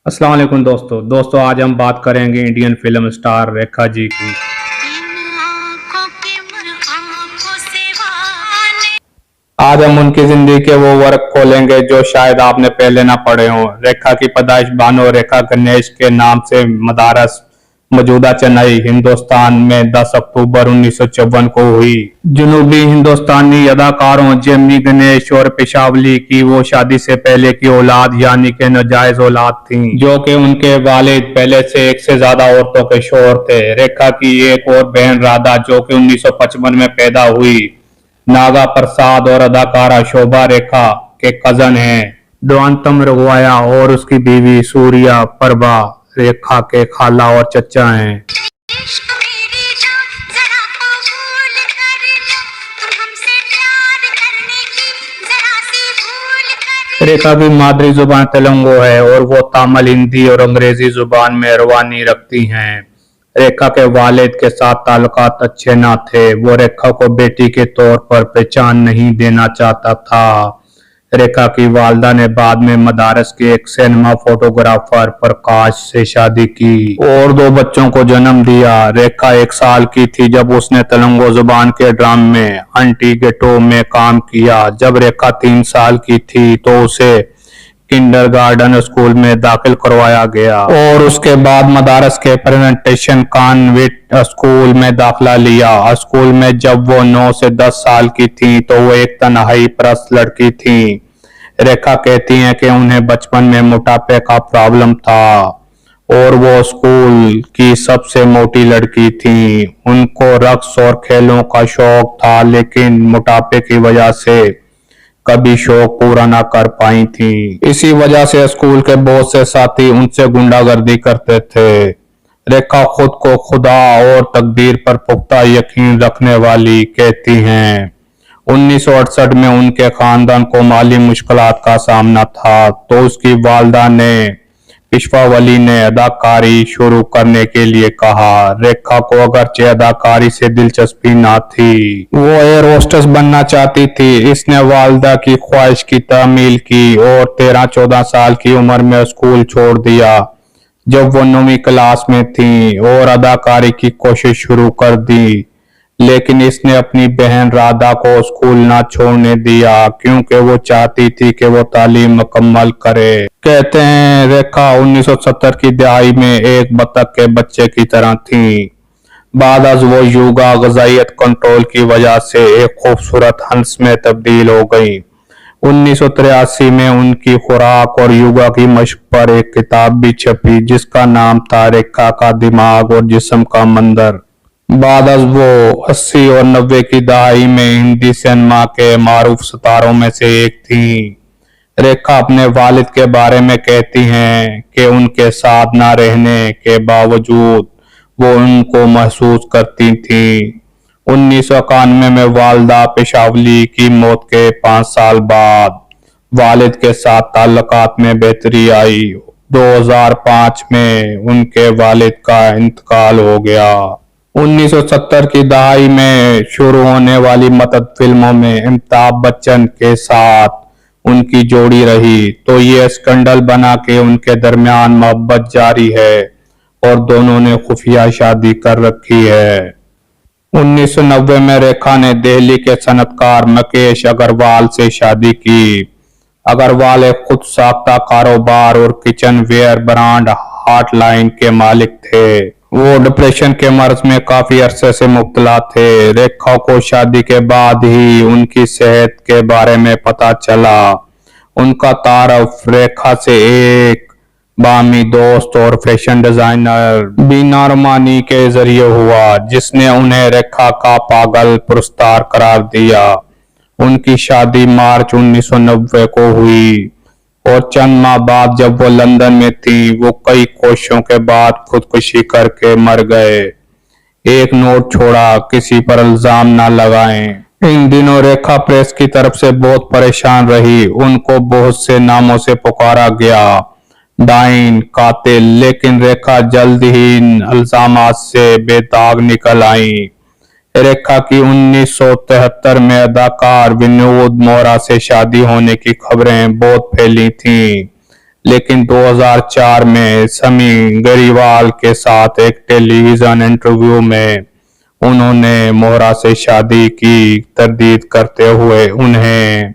अस्सलाम वालेकुम दोस्तों आज हम बात करेंगे Indian film star Rekha ji की। आज हम उनकी जिंदगी के वो वर्क खोलेंगे जो शायद आपने पहले ना पढ़े हों। रेखा की पैदाइश भानु रेखा गणेश के नाम से मदारस मौजूदा चेन्नई हिंदुस्तान में 10 अक्टूबर 1954 को हुई। जनूबी हिंदुस्तानी अदाकारों जेमिनी गणेश और पेशावली की वो शादी से पहले की औलाद यानी के नाजायज औलाद थी, जो कि उनके वालिद पहले से एक से ज्यादा औरतों के शौहर थे। रेखा की एक और बहन राधा जो कि 1955 में पैदा हुई नागा प्रसाद और अदाकारा शोभा रेखा के कजन हैं। द्वांतम रघुआया और उसकी बीवी सूर्या प्रभा रेखा के खाला और चचा हैं। रेखा की मादरी जुबान तेलुगु है और वो तमिल, हिंदी और अंग्रेजी जुबान में रवानी रखती हैं। रेखा के वालिद के साथ ताल्लुकात अच्छे न थे। वो रेखा को बेटी के तौर पर पहचान नहीं देना चाहता था। रेखा की वालदा ने बाद में मदारस के एक सिनेमा फोटोग्राफर प्रकाश से शादी की और 2 बच्चों को जन्म दिया। रेखा 1 साल की थी जब उसने तेलुगु जुबान के ड्रामे आंटी गेटो में काम किया। जब रेखा 3 साल की थी तो उसे किंडरगार्टन स्कूल में दाखिल करवाया गया और उसके बाद मदारस के प्रेजेंटेशन कॉन्वेंट स्कूल में दाखिला लिया। स्कूल में जब वो 9 से 10 साल की थी तो वो एक तन्हाई परस्त लड़की थी। रेखा कहती हैं कि उन्हें बचपन में मोटापे का प्रॉब्लम था और वो स्कूल की सबसे मोटी लड़की थी। उनको रक्स और खेलों का शौक था लेकिन मोटापे की वजह से कभी शौक पूरा ना कर पाई थी। इसी वजह से स्कूल के बहुत से साथी उनसे गुंडागर्दी करते थे। रेखा खुद को खुदा और तकदीर पर पुख्ता यकीन रखने वाली कहती हैं। 1968 में उनके खानदान को माली मुश्किलात का सामना था तो उसकी वालदा ने पिशवावली ने अदाकारी शुरू करने के लिए कहा। रेखा को अगरचे अदाकारी से दिलचस्पी न थी, वो एयर होस्टेस बनना चाहती थी। इसने वालदा की ख्वाहिश की तामील की और 13-14 साल की उम्र में स्कूल छोड़ दिया जब वो 9वीं क्लास में थी और अदाकारी की कोशिश शुरू कर दी। लेकिन इसने अपनी बहन राधा को स्कूल ना छोड़ने दिया क्योंकि वो चाहती थी कि वो तालीम मुकम्मल करे। कहते हैं रेखा 1970 की दहाई में एक बतख के बच्चे की तरह थी। बाद अज वो योगा ग़िज़ाइयत कंट्रोल की वजह से एक खूबसूरत हंस में तब्दील हो गई। 1983 में उनकी खुराक और योगा की मशक पर एक किताब भी छपी जिसका नाम था रेखा का दिमाग और जिस्म का मंदिर। बाद वो 80 और 90 की दहाई में हिंदी सिनेमा के मारूफ सितारों में से एक थी। रेखा अपने वालिद के बारे में कहती हैं कि उनके साथ ना रहने के बावजूद वो उनको महसूस करती थी। 1991 में वालदा पेशावली की मौत के 5 साल बाद वालिद के साथ ताल्लुकात में बेहतरी आई। 2005 में उनके वालिद का इंतकाल हो गया। 1970 की दहाई में शुरू होने वाली मदद फिल्मों में अमिताभ बच्चन के साथ उनकी जोड़ी रही तो ये स्कैंडल बना के उनके दरमियान मोहब्बत जारी है और दोनों ने खुफिया शादी कर रखी है। 1990 में रेखा ने दिल्ली के सनतकार मुकेश अग्रवाल से शादी की। अग्रवाल एक खुद साख्ता कारोबार और किचन वेयर ब्रांड हॉटलाइन के मालिक थे। वो डिप्रेशन के मर्ज में काफी अरसे से मुब्तला थे। रेखा को शादी के बाद ही उनकी सेहत के बारे में पता चला। उनका तारुफ रेखा से एक बामी दोस्त और फैशन डिजाइनर बीना रमानी के जरिए हुआ जिसने उन्हें रेखा का पागल पुरस्कार करार दिया। उनकी शादी मार्च 1990 को हुई और चंद माह बाद जब वो लंदन में थी वो कई कोशिशों के बाद खुदकुशी करके मर गए। एक नोट छोड़ा, किसी पर इल्जाम ना लगाएं। इन दिनों रेखा प्रेस की तरफ से बहुत परेशान रही। उनको बहुत से नामों से पुकारा गया, डाइन, कातिल, लेकिन रेखा जल्द ही इन इल्जामात से बेदाग निकल आई। रेखा की 1973 में अदाकार विनोद मोहरा से शादी होने की खबरें बहुत फैली थीं। लेकिन 2004 में समी गरीवाल के साथ एक टेलीविजन इंटरव्यू में उन्होंने मोहरा से शादी की तरदीद करते हुए उन्हें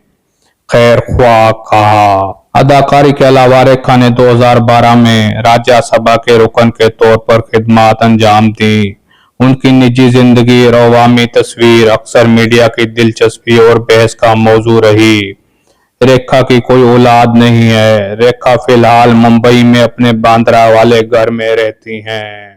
खैरख्वाह कहा। अदाकारी के अलावा रेखा ने 2012 में राज्यसभा के रुकन के तौर पर खिदमत अंजाम दी। उनकी निजी जिंदगी और अवामी तस्वीर अक्सर मीडिया की दिलचस्पी और बहस का मौजू रही। रेखा की कोई औलाद नहीं है। रेखा फिलहाल मुंबई में अपने बांद्रा वाले घर में रहती हैं।